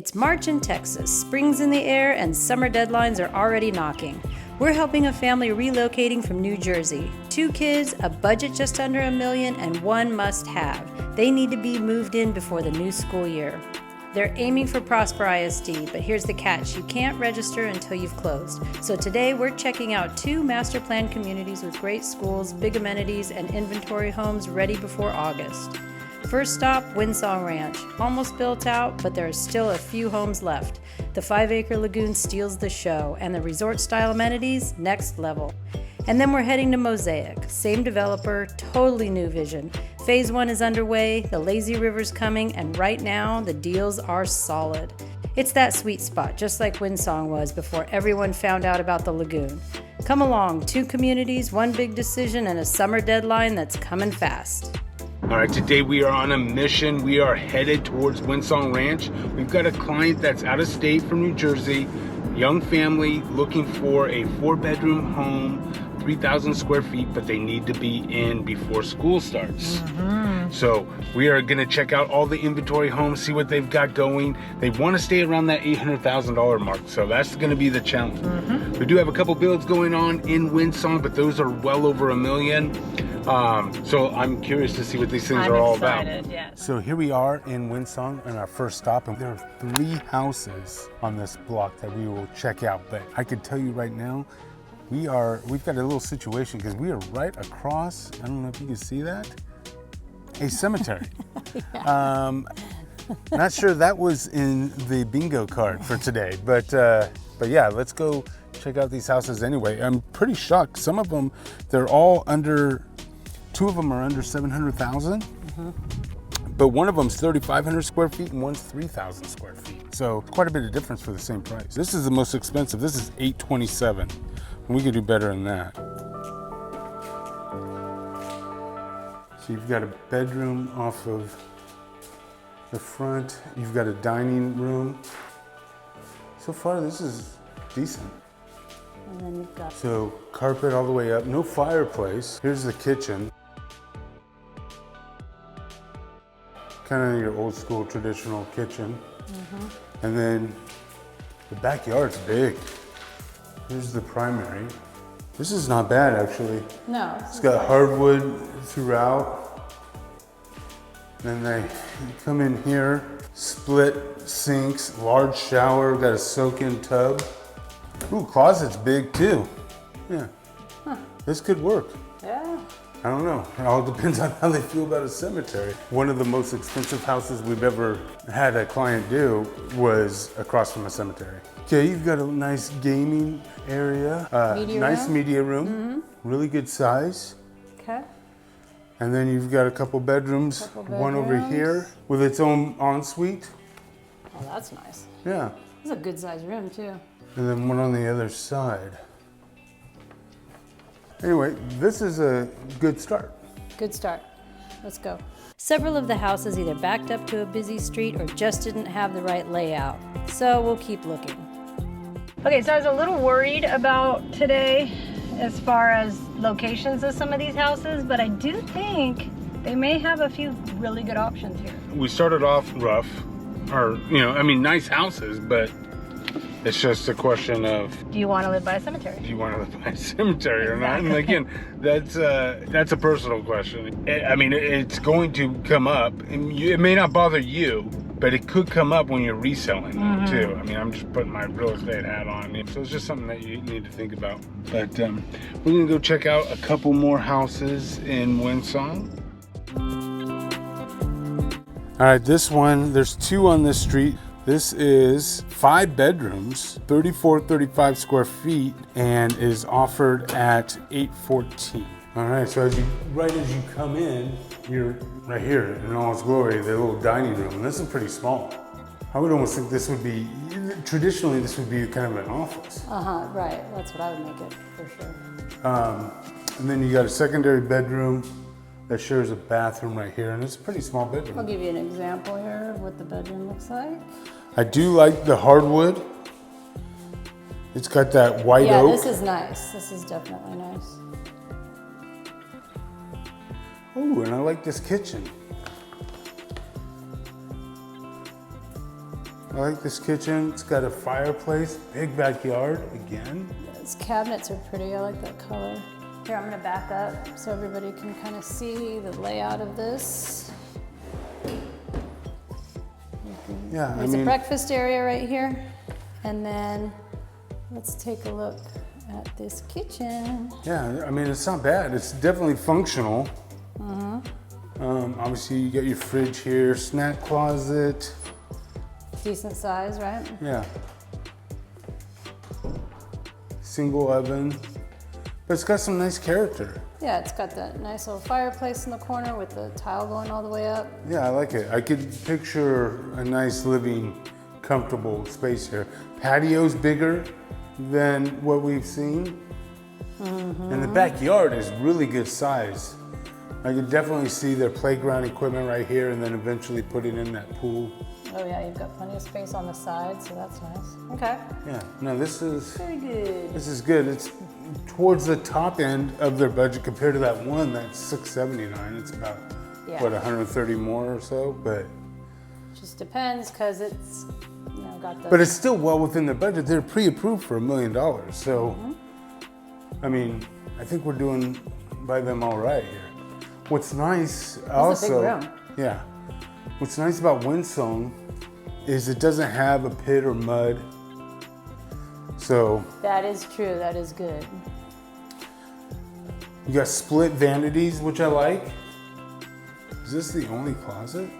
It's March in Texas, spring's in the air, and summer deadlines are already knocking. We're helping a family relocating from New Jersey. 2 kids, a budget just under $1 million, and 1 must-have. They need to be moved in before the new school year. They're aiming for Prosper ISD, but here's the catch. You can't register until you've closed. So today we're checking out 2 master plan communities with great schools, big amenities, and inventory homes ready before August. First stop, Windsong Ranch. Almost built out, but there are still a few homes left. The 5-acre Lagoon steals the show, and the resort-style amenities, next level. And then we're heading to Mosaic. Same developer, totally new vision. Phase 1 is underway, the lazy river's coming, and right now, the deals are solid. It's that sweet spot, just like Windsong was before everyone found out about the Lagoon. Come along, 2 communities, 1 big decision, and a summer deadline that's coming fast. All right, today we are on a mission. We are headed towards Windsong Ranch. We've got a client that's out of state from New Jersey, young family looking for a 4-bedroom home, 3,000 square feet, but they need to be in before school starts. So we are gonna check out all the inventory homes, see what they've got going. They wanna stay around that $800,000 mark, so that's gonna be the challenge. We do have a couple builds going on in Windsong, but those are well over $1 million. So I'm curious to see what these things are all about. Yes. So here we are in Windsong on our first stop, and there are 3 houses on this block that we will check out. But I could tell you right now, we've got a little situation because we are right across, I don't know if you can see that, a cemetery. Not sure that was in the bingo card for today, but yeah, let's go check out these houses anyway. I'm pretty shocked. Some of them, they're all under, 2 of them are under 700,000, but one of them's 3,500 square feet and one's 3,000 square feet. So quite a bit of difference for the same price. This is the most expensive. This is $827. And we could do better than that. So you've got a bedroom off of the front. You've got a dining room. So far, this is decent. And then you've got So carpet all the way up, no fireplace. Here's the kitchen. Kind of your old school traditional kitchen. And then the backyard's big. Here's the primary. This is not bad actually. no. It's got hardwood throughout. Then they come in here, split sinks, large shower, got a soak-in tub. Ooh, closet's big too. Yeah, this could work. Yeah. I don't know, it all depends on how they feel about a cemetery. One of the most expensive houses we've ever had a client do was across from a cemetery. Okay, you've got a nice gaming area, nice media room, really good size. Okay. And then you've got a couple bedrooms, one over here with its own ensuite. Oh, that's nice. Yeah, It's a good sized room too. and then one on the other side. Anyway, this is a good start. Good start. Let's go. Several of the houses either backed up to a busy street or just didn't have the right layout. So we'll keep looking. Okay, so I was a little worried about today as far as locations of some of these houses, but I do think they may have a few really good options here. We started off rough, or, nice houses, but it's just a question of, Do you want to live by a cemetery? do you want to live by a cemetery or not? And again, that's a personal question. It's going to come up, and it may not bother you, but it could come up when you're reselling them too. I'm just putting my real estate hat on. So it's just something that you need to think about. But we're gonna go check out a couple more houses in Windsong. All right, this one, there's 2 on this street. This is 5 bedrooms, 35 square feet, and is offered at $814. All right, so right as you come in, you're right here in all its glory, the little dining room, and this is pretty small. I would almost think this would be, traditionally this would be kind of an office. Right. That's what I would make it for sure. And then you got a secondary bedroom that shares a bathroom right here, and it's a pretty small bedroom. I'll give you an example here of what the bedroom looks like. I do like the hardwood. It's got that white oak. Yeah, this is nice. This is definitely nice. Ooh, and I like this kitchen. I like this kitchen. It's got a fireplace, big backyard again. Those cabinets are pretty. I like that color. Here, I'm gonna back up so everybody can kind of see the layout of this. Yeah, There's a breakfast area right here. And then let's take a look at this kitchen. Yeah, I mean, it's not bad. It's definitely functional. Obviously, you got your fridge here, snack closet. Decent size, right? Yeah. Single oven. But it's got some nice character. Yeah, it's got that nice little fireplace in the corner with the tile going all the way up. Yeah, I like it. I could picture a nice living, comfortable space here. Patio's bigger than what we've seen. And the backyard is really good size. I could definitely see their playground equipment right here and then eventually putting in that pool. Oh yeah, you've got plenty of space on the side, so that's nice. Okay. Yeah, no, this is Very good. This is good. It's towards the top end of their budget compared to that one that's $679. It's about what, 130 more or so, but just depends because it's got the. But it's still well within their budget. They're pre-approved for $1 million. So, I mean, I think we're doing by them all right here. What's nice also, a big room. Yeah. What's nice about Windsong is it doesn't have a pit or mud. So That is true. That is good. you got split vanities, which I like. Is this the only closet?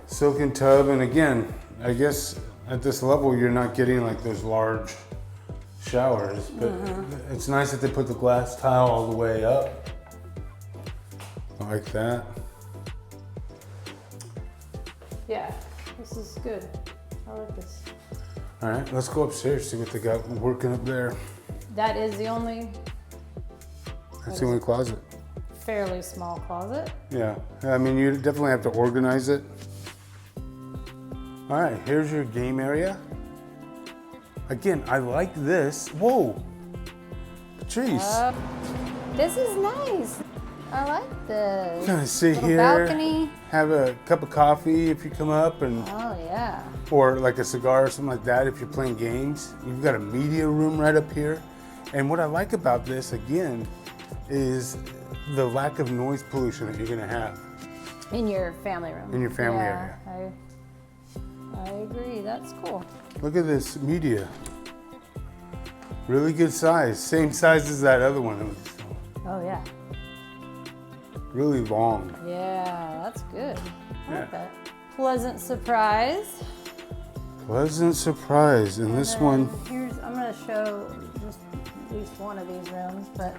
Soaking tub, and again, I guess at this level you're not getting like those large showers, but it's nice that they put the glass tile all the way up. I like that. Yeah, this is good. I like this. All right, let's go upstairs, see what they got working up there. That is the only That's the only closet. fairly small closet. Yeah, I mean, you definitely have to organize it. All right, here's your game area. Again, I like this. Whoa, Patrice. This is nice. I like this. Kind of sit Little here, balcony. have a cup of coffee if you come up, and Oh yeah. or like a cigar or something like that if you're playing games. You've got a media room right up here. And what I like about this, again, is the lack of noise pollution that you're gonna have In your family room. in your family Yeah, area. I agree. That's cool. Look at this media. Really good size. Same size as that other one. It was Oh yeah. really long. Yeah, that's good. I Yeah. like that. Pleasant surprise. Pleasant surprise. And this one, I'm gonna show just at least one of these rooms, but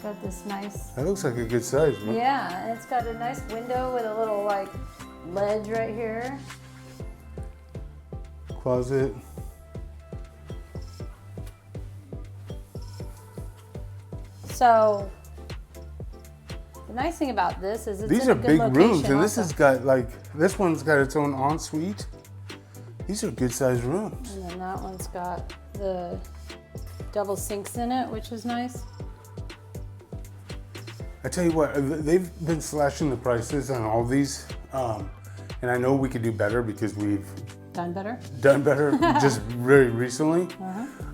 got this nice. that looks like a good size, man. Yeah, and it's got a nice window with a little like ledge right here. Closet. So the nice thing about this is it's These in are a good big location rooms, and this also. has got like, this one's got its own ensuite. These are good sized rooms. And then that one's got the double sinks in it, which is nice. I tell you what, they've been slashing the prices on all these, and I know we could do better because we've Done better. done better just very recently.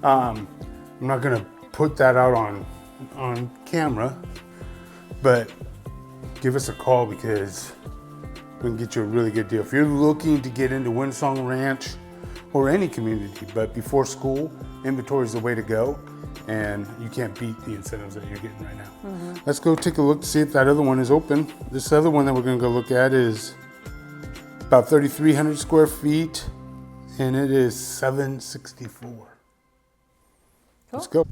I'm not gonna put that out on camera, but give us a call because we can get you a really good deal. If you're looking to get into Windsong Ranch or any community, but before school, inventory is the way to go, and you can't beat the incentives that you're getting right now. Let's go take a look to see if that other one is open. This other one that we're gonna go look at is about 3,300 square feet, and it is $764. Let's go.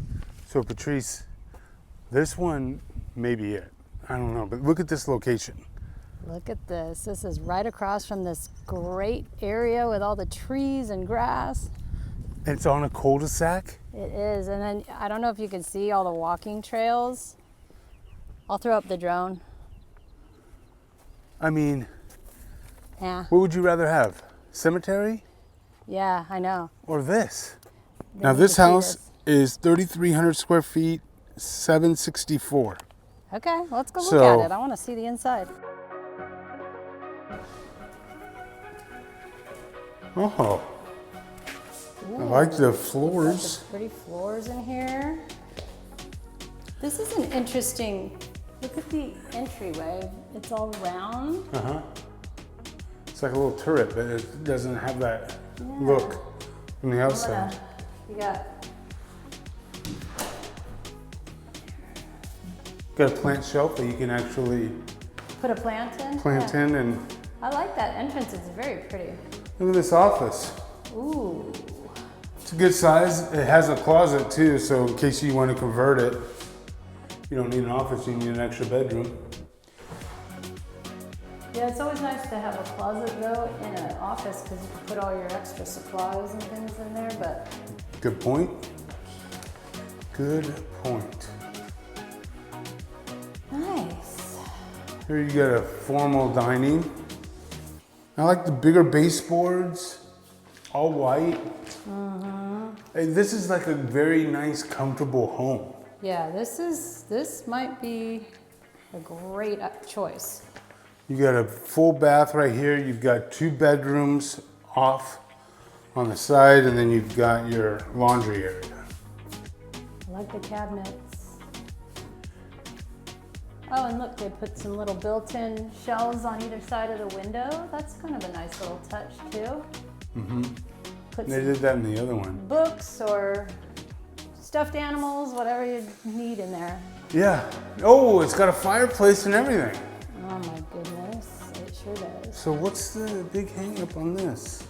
So Patrice, this one may be it. I don't know, but look at this location. Look at this. This is right across from this great area with all the trees and grass. It's on a cul-de-sac. It is. And then I don't know if you can see all the walking trails. I'll throw up the drone. I mean, Yeah. what would you rather have? Cemetery Yeah, I know. or this? They Now need this to see house this. is 3,300 square feet, $764. Okay, let's go look So- at it. I want to see the inside. Oh, I like the floors. The pretty floors in here. This is an interesting, look at the entryway. It's all round. Uh-huh. It's like a little turret, but it doesn't have that look on the outside. You got Got a plant shelf that you can actually put a plant in. in, and I like that entrance. It's very pretty. look at this office. Ooh. It's a good size. It has a closet too, so in case you want to convert it, you don't need an office, you need an extra bedroom. Yeah, it's always nice to have a closet though in an office because you can put all your extra supplies and things in there, but. Good point. Good point. Nice. Here you got a formal dining. I like the bigger baseboards, all white. Hey, this is like a very nice, comfortable home. Yeah, this might be a great choice. You got a full bath right here. You've got 2 bedrooms off on the side, and then you've got your laundry area. I like the cabinets. Oh, and look, they put some little built-in shelves on either side of the window. That's kind of a nice little touch too. Put They some did that in the other one. books or stuffed animals, whatever you need in there. Yeah. Oh, it's got a fireplace and everything. Oh my goodness, it sure does. So what's the big hang up on this?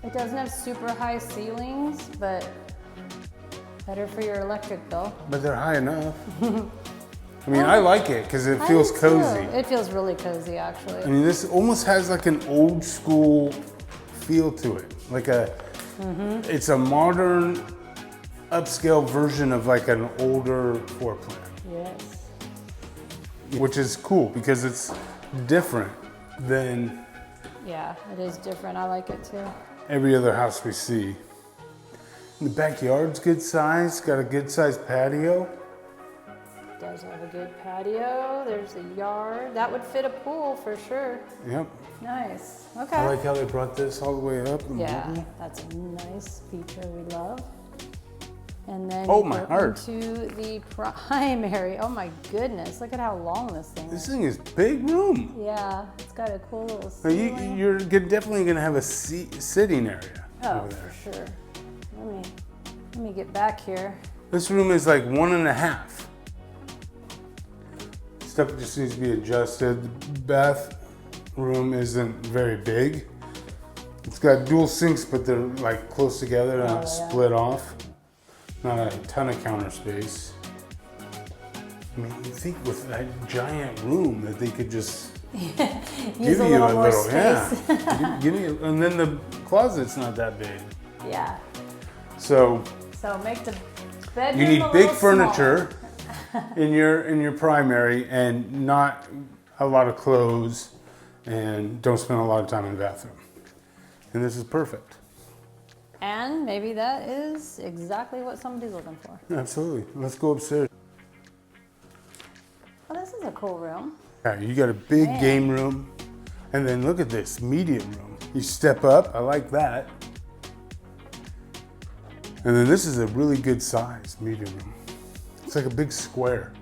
It doesn't have super high ceilings, but better for your electric bill. But they're high enough. I mean, I like it because it feels I do too. cozy. It feels really cozy, actually. I mean, this almost has like an old school feel to it. Like it's a modern, upscale version of like an older floor plan. Yes. Which is cool because it's different than Yeah, it is different. I like it too. every other house we see. The backyard's good size, got a good sized patio. It does have a good patio. There's a yard. That would fit a pool for sure. Yep. Nice. Okay. I like how they brought this all the way up. Yeah, that's a nice feature we love. And then Oh, you my go heart. into the primary. Oh my goodness, look at how long this thing This is. thing is big room. Yeah, it's got a cool little Now ceiling. you're definitely gonna have a sitting area Oh, over there. for sure. Let me get back here. This room is like 1.5. Stuff just needs to be adjusted. The bathroom isn't very big. It's got dual sinks, but they're like close together, not yeah. split off. Not a ton of counter space. I mean, you think with that giant room that they could just Use give a you little a more little, space. yeah. Give me, and then the closet's not that big. Yeah. So So make the bedroom you need a big little furniture in your primary and not a lot of clothes, and don't spend a lot of time in the bathroom. And this is perfect. And maybe that is exactly what somebody's looking for. Absolutely. Let's go upstairs. Well, this is a cool room. Yeah, you got a big Man. game room, and then look at this medium room. You step up. I like that. And then this is a really good size medium room. It's like a big square.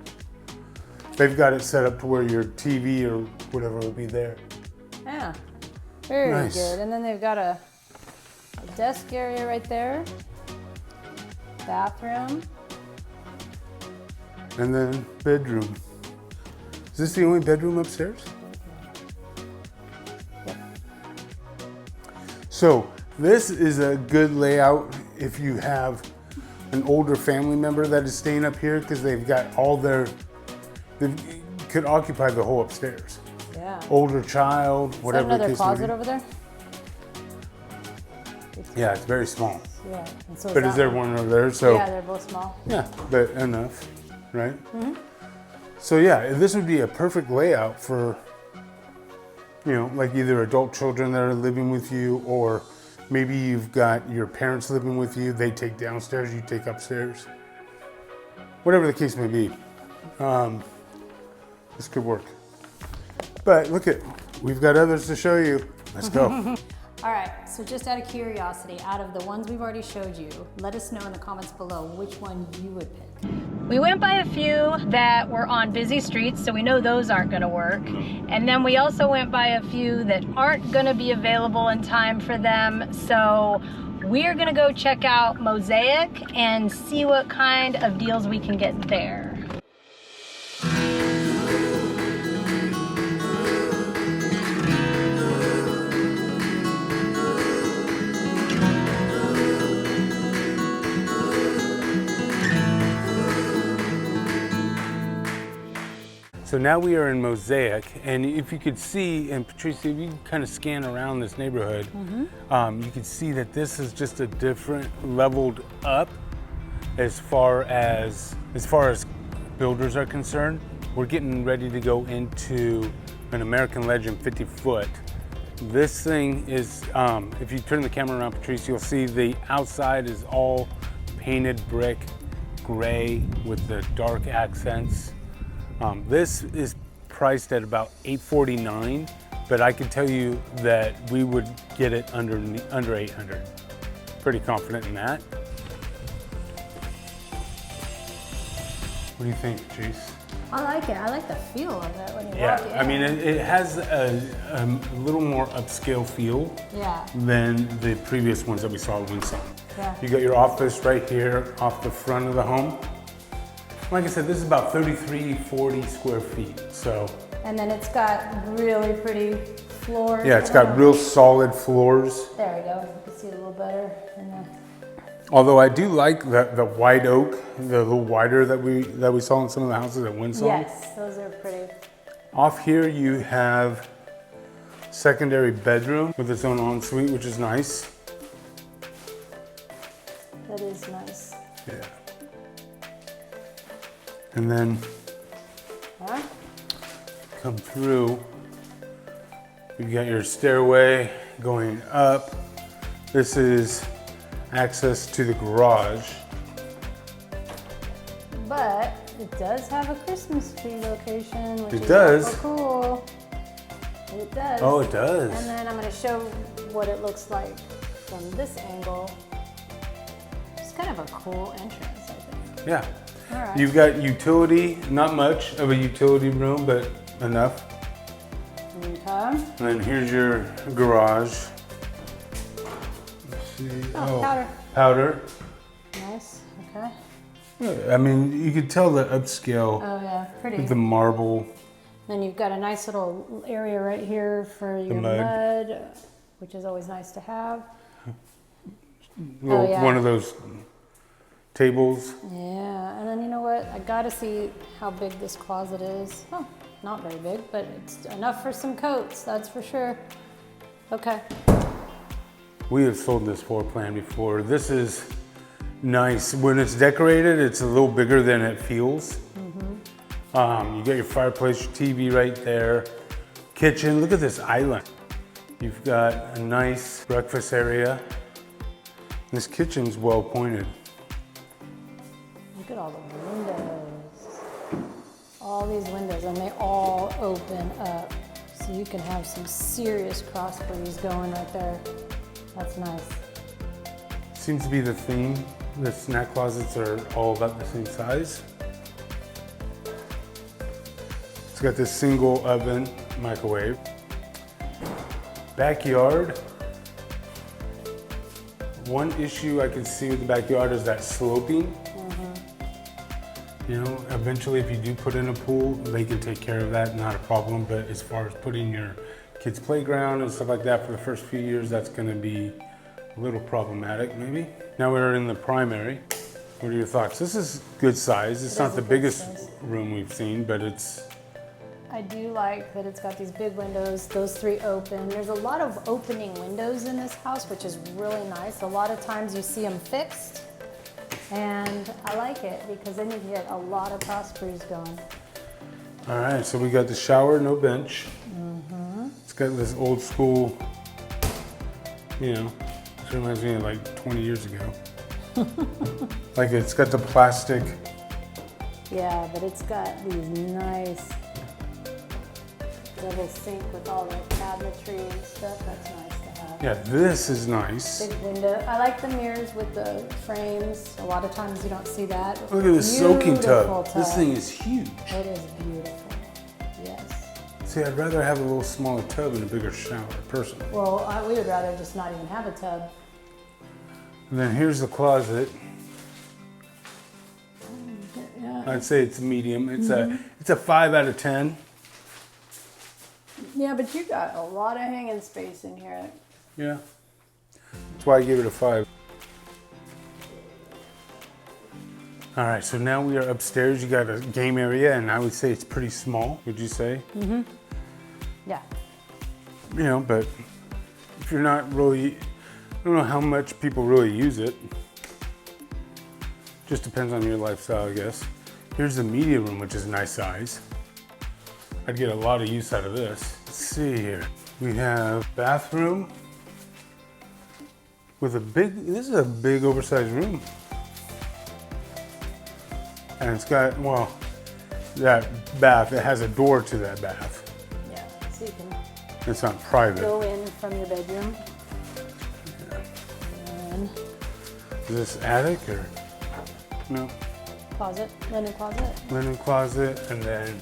They've got it set up to where your TV or whatever will be there. Yeah, very Nice. good. And then they've got a desk area right there. Bathroom. And then bedroom. Is this the only bedroom upstairs? Yep. So this is a good layout if you have an older family member that is staying up here because they've got all they could occupy the whole upstairs. Yeah. Older child, Is that whatever the another case may closet be. over there? Yeah, it's very small. Yeah. And so But is that there one over there? So Yeah, they're both small. yeah, but enough, right? So yeah, this would be a perfect layout for, like either adult children that are living with you, or maybe you've got your parents living with you. They take downstairs, you take upstairs. Whatever the case may be. This could work. But look at, we've got others to show you. Let's go. All right, so just out of curiosity, out of the ones we've already showed you, let us know in the comments below which one you would pick. We went by a few that were on busy streets, so we know those aren't gonna work. And then we also went by a few that aren't gonna be available in time for them. So we're gonna go check out Mosaic and see what kind of deals we can get there. So now we are in Mosaic, and if you could see, and Patrice, if you kind of scan around this neighborhood, you can see that this is just a different leveled up as far as builders are concerned. We're getting ready to go into an American Legend 50 foot. This thing is, if you turn the camera around, Patrice, you'll see the outside is all painted brick, gray with the dark accents. This is priced at about $849, but I can tell you that we would get it under $800. Pretty confident in that. What do you think, Patrice? I like it. I like the feel of it when you Yeah, walk in. I mean, it has a little more upscale feel Yeah. than the previous ones that we saw at Windsong. Yeah. You got your office right here off the front of the home. Like I said, this is about 40 square feet, so. And then it's got really pretty floors. Yeah, it's got real solid floors. There we go. You can see it a little better. Although I do like the white oak, the little wider that we saw in some of the houses at Windsong. Yes, those are pretty. Off here you have secondary bedroom with its own ensuite, which is nice. That is nice. Yeah. And then Huh? come through, you got your stairway going up. This is access to the garage. But it does have a Christmas tree location, which It is does. awful cool. It does. Oh, it does. And then I'm going to show what it looks like from this angle. It's kind of a cool entrance, I think. Yeah. All right. You've got utility, not much of a utility room, but enough. Okay. And then here's your garage. Let's see. Oh, powder. Powder. Nice. Okay. Yeah, I mean, you could tell the upscale Oh yeah, pretty. with the marble. Then you've got a nice little area right here for your mud. mud, which is always nice to have. Little, yeah. One of those tables. Yeah, and then you know what? I gotta see how big this closet is. Oh, not very big, but it's enough for some coats, that's for sure. Okay. We have sold this floor plan before. This is nice. When it's decorated, it's a little bigger than it feels. You got your fireplace, your TV right there. Kitchen, look at this island. You've got a nice breakfast area. This kitchen's well pointed. Look at all the windows. All these windows, and they all open up. So you can have some serious cross breeze going right there. That's nice. Seems to be the theme. The snack closets are all about the same size. It's got this single oven, microwave. Backyard. One issue I can see with the backyard is that sloping. You know, eventually if you do put in a pool, they can take care of that, not a problem. But as far as putting your kids' playground and stuff like that for the first few years, that's gonna be a little problematic maybe. Now we're in the primary. What are your thoughts? This is good size. It's not the biggest room we've seen, but it's... I do like that it's got these big windows, those three open. There's a lot of opening windows in this house, which is really nice. A lot of times you see them fixed, and I like it because then you get a lot of cross breeze going. All right, so we got the shower, no bench. It's got this old school, you know, this reminds me of like 20 years ago. Like it's got the plastic. Yeah, but it's got these nice Double sink with all the cabinetry and stuff. That's nice to have. Yeah, this is nice. Big window. I like the mirrors with the frames. A lot of times you don't see that. Look at this soaking Beautiful tub. This thing is huge. It is beautiful. Yes. See, I'd rather have a little smaller tub and a bigger shower, personally. Well, we would rather just not even have a tub. And then here's the closet. Yeah. I'd say it's medium. It's a 5 out of 10. Yeah, but you got a lot of hanging space in here. Yeah. That's why I gave it a 5. All right, so now we are upstairs. You got a game area, and I would say it's pretty small, would you say? Mm-hmm. Yeah. You know, but if you're not really, I don't know how much people really use it. Just depends on your lifestyle, I guess. Here's the media room, which is a nice size. I'd get a lot of use out of this. Let's see here. We have bathroom with a big, this is a big oversized room. And it's got, well, that bath, it has a door to that bath. Yeah, so you can It's not private. go in from your bedroom. And Is this attic or? No. closet, linen closet. Linen closet, and then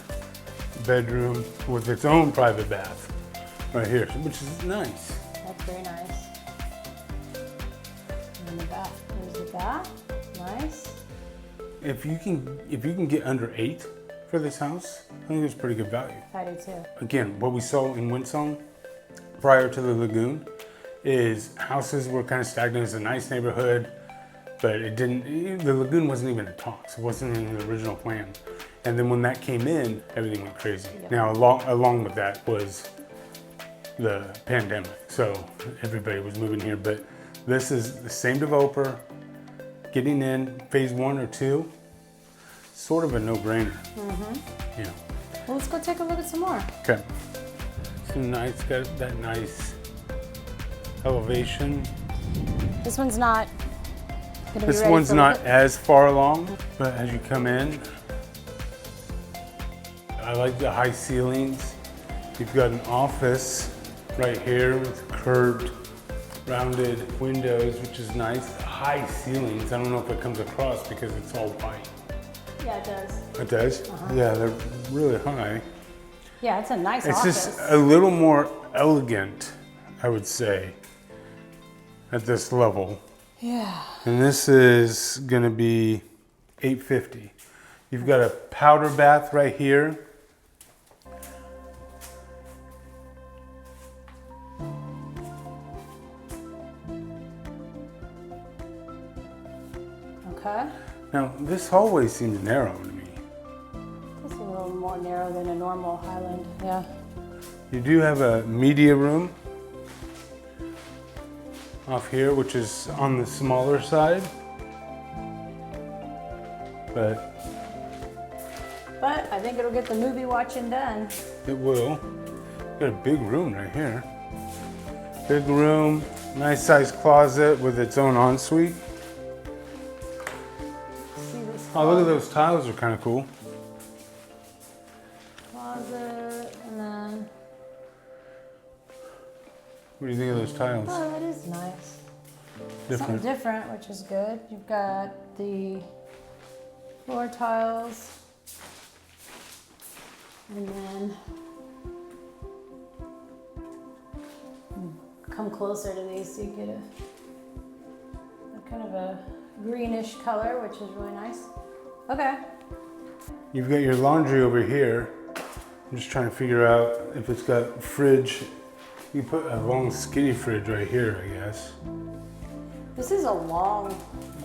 bedroom with its own private bath right here, which is nice. That's very nice. And the bath, there's the bath, nice. If you can get under 8 for this house, I think it's pretty good value. I do too. Again, what we saw in Windsong prior to the Lagoon is houses were kind of stagnant. It's a nice neighborhood, but it didn't, the Lagoon wasn't even in talks. It wasn't in the original plan. And then when that came in, everything went crazy. Yeah. Now, along with that was the pandemic. So everybody was moving here, but this is the same developer getting in phase 1 or 2, sort of a no-brainer. Mm-hmm. Yeah. Well, let's go take a look at some more. Okay. So nice, got that nice elevation. This one's not gonna be This ready one's for not it. as far along, but as you come in, I like the high ceilings. You've got an office right here with curved, rounded windows, which is nice. High ceilings, I don't know if it comes across because it's all white. Yeah, it does. It does? Yeah, they're really high. Yeah, it's a nice It's office. just a little more elegant, I would say, at this level. Yeah. And this is gonna be $850. You've got a powder bath right here. Okay. Now, this hallway seems narrow to me. It's a little more narrow than a normal Highland. Yeah. You do have a media room off here, which is on the smaller side. But I think it'll get the movie watching done. it will. Got a big room right here. Big room, nice sized closet with its own ensuite. See this Oh, look at those tiles, are kind of cool. closet, and then What do you think of those tiles? oh, that is nice. Different. Something different, which is good. You've got the floor tiles, and then come closer to these so you get a kind of a greenish color, which is really nice. Okay. You've got your laundry over here. I'm just trying to figure out if it's got fridge. You put a long skinny fridge right here, I guess. This is a long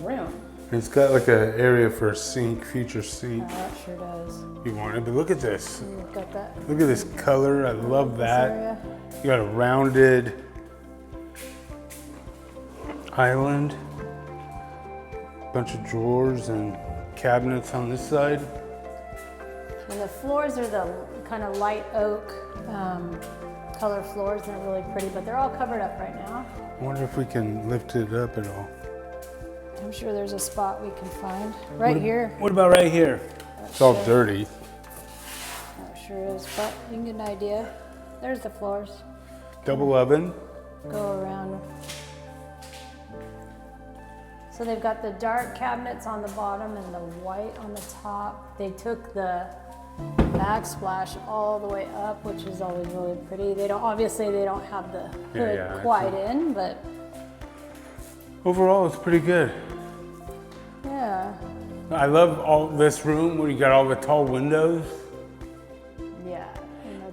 room. And it's got like an area for a sink, future sink. That sure does. You want it, but look at this. You've got that. Look at this color, I love This that. area. You got a rounded island. Bunch of drawers and cabinets on this side. And the floors are the kind of light oak color floors. They're really pretty, but they're all covered up right now. I wonder if we can lift it up at all. I'm sure there's a spot we can find. Right here. What about right here? It's all dirty. Oh, picture is, but you can get an idea. There's the floors. Double oven. Go around. So they've got the dark cabinets on the bottom and the white on the top. They took the backsplash all the way up, which is always really pretty. They don't have the hood quite in, but overall it's pretty good. yeah. I love all this room where you got all the tall windows. Yeah.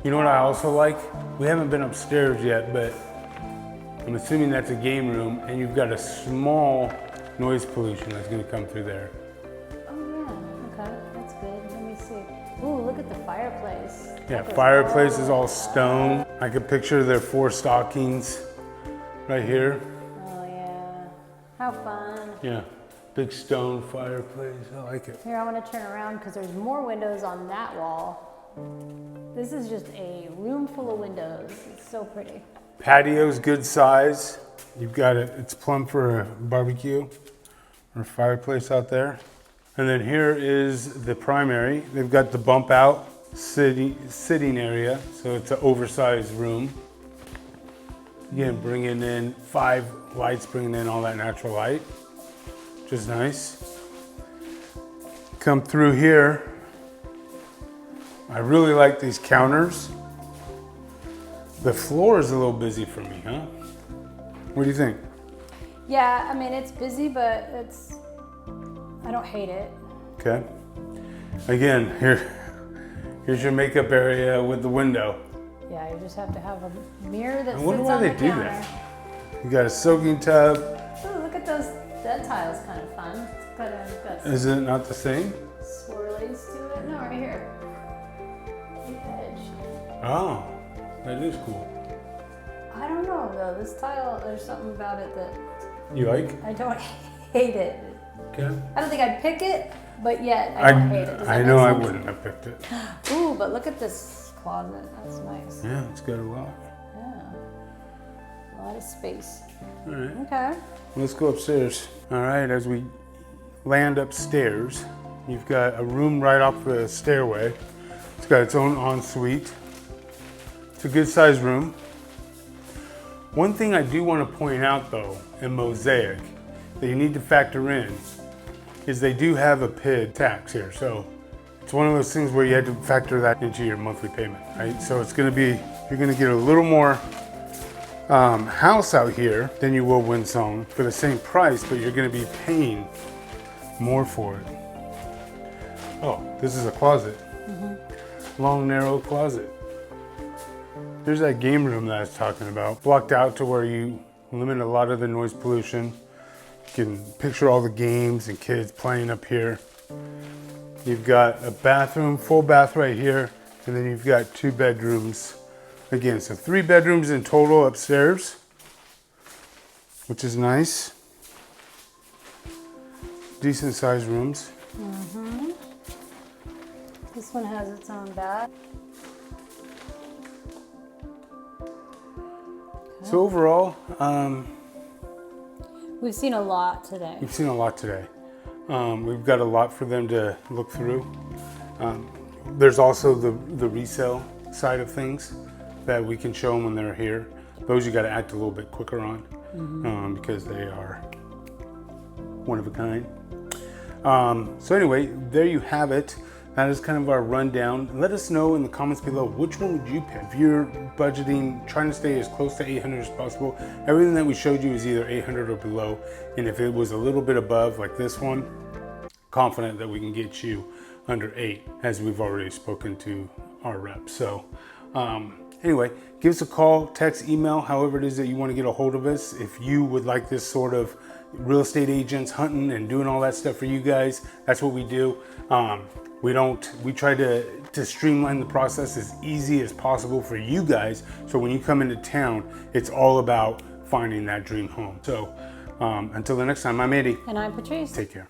You know what I also like? We haven't been upstairs yet, but I'm assuming that's a game room, and you've got a small noise pollution that's going to come through there. Oh yeah, okay, that's good. Let me see. Ooh, look at the fireplace. Yeah, fireplace is all stone. I can picture their 4 stockings right here. Oh yeah, how fun. Yeah, big stone fireplace, I like it. Here, I want to turn around because there's more windows on that wall. This is just a room full of windows. It's so pretty. Patio's good size. You've got it, it's plumb for a barbecue or fireplace out there. And then here is the primary. They've got the bump out sitting area, so it's an oversized room. Again, bringing in 5 lights, bringing in all that natural light, which is nice. Come through here. I really like these counters. The floor is a little busy for me, huh? What do you think? Yeah, I mean, it's busy, but I don't hate it. Okay. Again, here's your makeup area with the window. Yeah, you just have to have a mirror that I sits wonder why on they the do counter. that. You got a soaking tub. Ooh, look at that tile's kind of fun. It's got Is it not the same? swirlies to it. No, right here. The edge. Oh, that is cool. I don't know though. This tile, there's something about it that You like? I don't hate it. Okay. I don't think I'd pick it, but yet I don't hate it. Does that I make know I sense? wouldn't have picked it. Ooh, but look at this closet. That's nice. Yeah, it's got a lot. Yeah. A lot of space. All right. Okay. Let's go upstairs. All right, as we land upstairs, you've got a room right off the stairway. It's got its own ensuite. It's a good sized room. One thing I do want to point out though, in Mosaic, that you need to factor in, is they do have a PID tax here. So it's one of those things where you have to factor that into your monthly payment, right? So it's gonna be, you're gonna get a little more house out here than you will Windsong for the same price, but you're gonna be paying more for it. Oh, this is a closet. Long, narrow closet. There's that game room that I was talking about. Blocked out to where you limit a lot of the noise pollution. You can picture all the games and kids playing up here. You've got a bathroom, full bath right here, and then you've got 2 bedrooms. Again, so 3 bedrooms in total upstairs, which is nice. Decent sized rooms. This one has its own bath. So overall, We've seen a lot today. we've seen a lot today. We've got a lot for them to look through. There's also the resale side of things that we can show them when they're here. Those you got to act a little bit quicker on because they are one of a kind. So anyway, there you have it. That is kind of our rundown. Let us know in the comments below, which one would you pick? If you're budgeting, trying to stay as close to 800 as possible, everything that we showed you is either 800 or below. And if it was a little bit above, like this one, confident that we can get you under 8, as we've already spoken to our reps. So anyway, give us a call, text, email, however it is that you want to get a hold of us. If you would like this sort of real estate agents hunting and doing all that stuff for you guys, that's what we do. We try to streamline the process as easy as possible for you guys. So when you come into town, it's all about finding that dream home. So until the next time, I'm Andy. And I'm Patrice. Take care.